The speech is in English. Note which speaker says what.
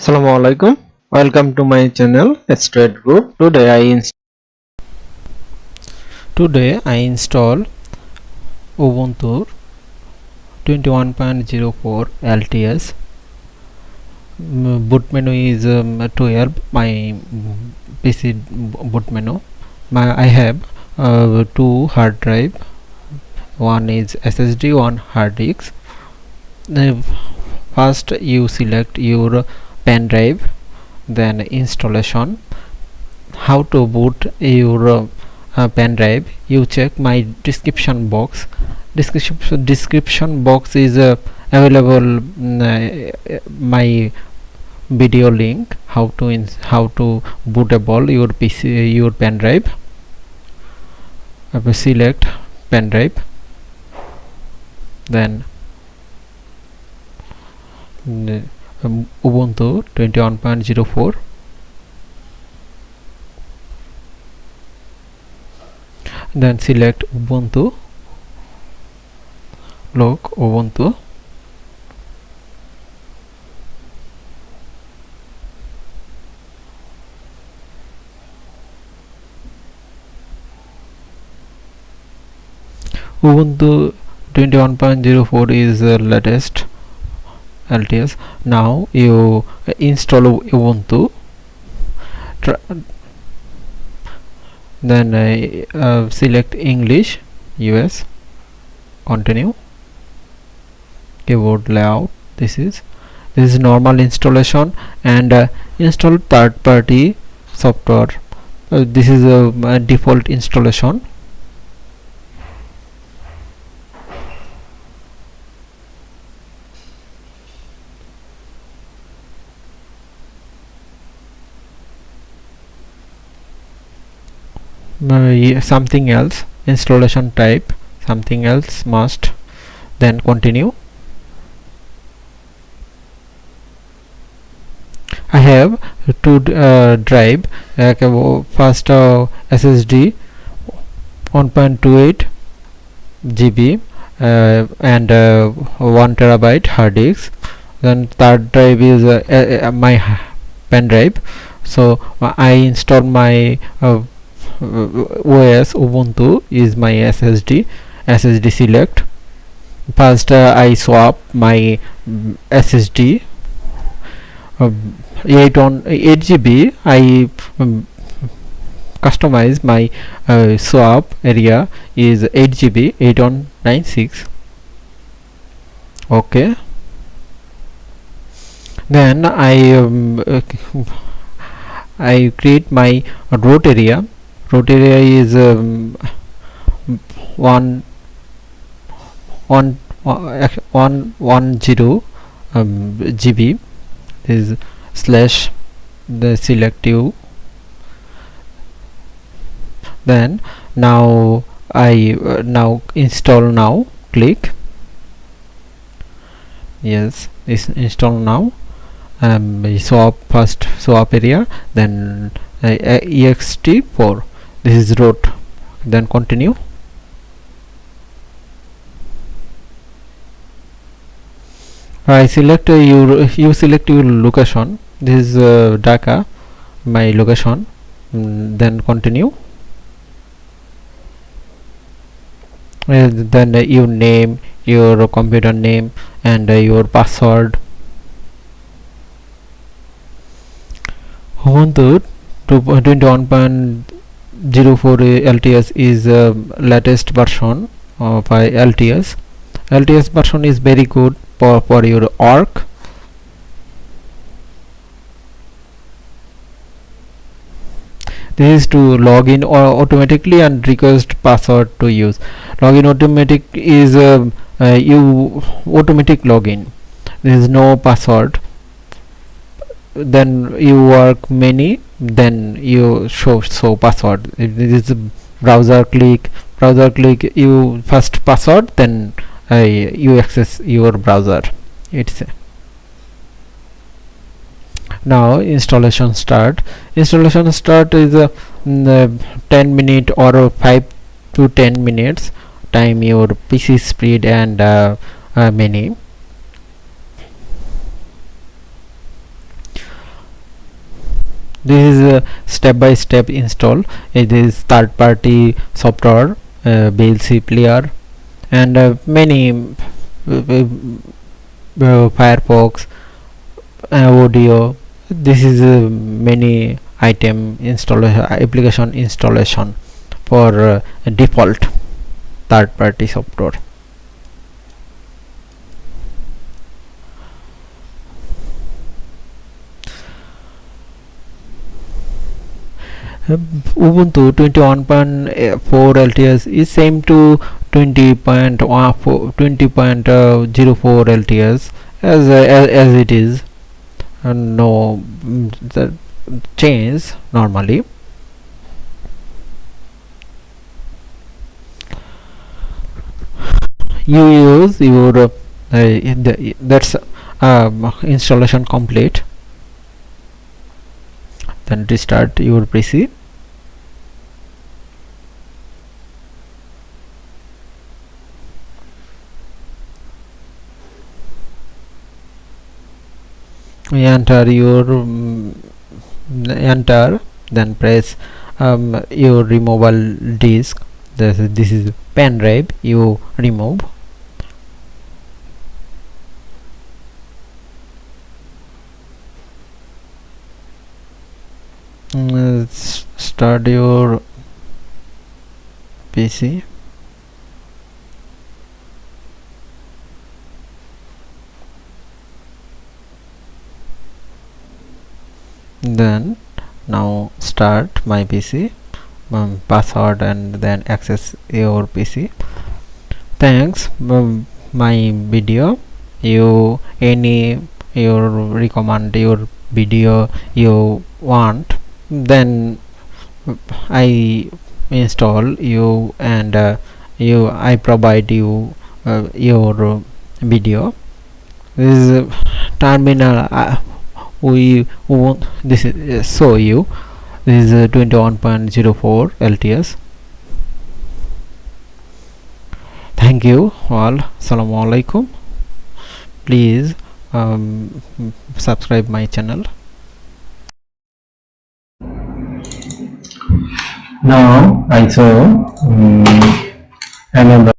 Speaker 1: Assalamualaikum. Welcome to my channel Straight Group.
Speaker 2: Today I install Ubuntu 21.04 LTS. Boot menu is 12. My PC boot menu. I have two hard drive. One is SSD, one hard disk. First you select your pen drive, then installation. How to boot your pen drive? You check my description box. Description box is available my video link how to bootable your PC, your pen drive. Select pen drive, then Ubuntu 21.04, then select Ubuntu, lock Ubuntu, Ubuntu 21.04 is the latest LTS. Now you install Ubuntu, then select English US, continue. Keyboard layout, this is normal installation, and install third-party software. This is a default installation. Something else, installation type something else must, then continue. I have two drive, first SSD 1.28 GB and 1 terabyte hard disk. Then third drive is my pen drive. So I install my OS Ubuntu is my SSD select. First I swap my SSD 8 GB. I customize my swap area is 8 GB 8196. Okay, then I create my root area. Root area is 110 GB. Is slash the selective. Then now I now install now, click yes, is install now. First swap area, then ext4, this is root, then continue. I select you select your location. This is Dhaka, my location. Then continue. Then you name your computer name and your password. Ubuntu 21.04 LTS is latest version of LTS. LTS version is very good for your work. This is to log in automatically and request password to use. Login automatic is you automatic login. There is no password. Then you work many, then you show password. This is browser click you first password, then you access your browser. It's now installation start. Installation start is 10 minute or 5 to 10 minutes time your PC speed and many. This is a step-by-step install. It is third-party software, VLC player, and many Firefox, audio. This is many item installation, application installation for default third-party software. Ubuntu 21.4 LTS is same to 20.04 LTS as it is. No the change normally. You use your that's installation complete. Then restart your PC. Enter your enter, then press your removable disk. This is pen drive you remove. Start your PC. Then now start my PC, password, and then access your PC. Thanks my video. You any your recommend your video you want, then I install you, and I provide you your video. This is terminal. We want this is show you. This is 21.04 LTS. Thank you all. Assalamu alaikum. Please subscribe my channel.
Speaker 1: Now I saw another